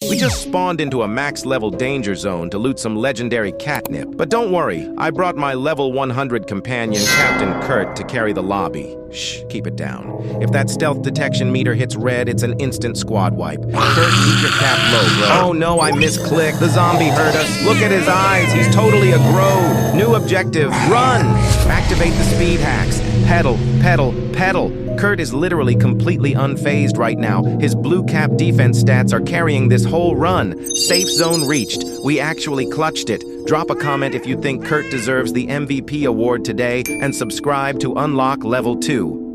We just spawned into a max level danger zone to loot some legendary catnip. But don't worry, I brought my level 100 companion, Captain Kurt, to carry the lobby. Shh, keep it down. If that stealth detection meter hits red, it's an instant squad wipe. Kurt, keep your cap low, bro. Oh no, I misclicked. The zombie heard us. Look at his eyes. He's totally aggro. New objective, run! Activate the speed hacks. Pedal, pedal, pedal. Kurt is literally completely unfazed right now. His blue cap defense stats are carrying this whole run. Safe zone reached. We actually clutched it. Drop a comment if you think Kurt deserves the MVP award today, and subscribe to unlock level 2.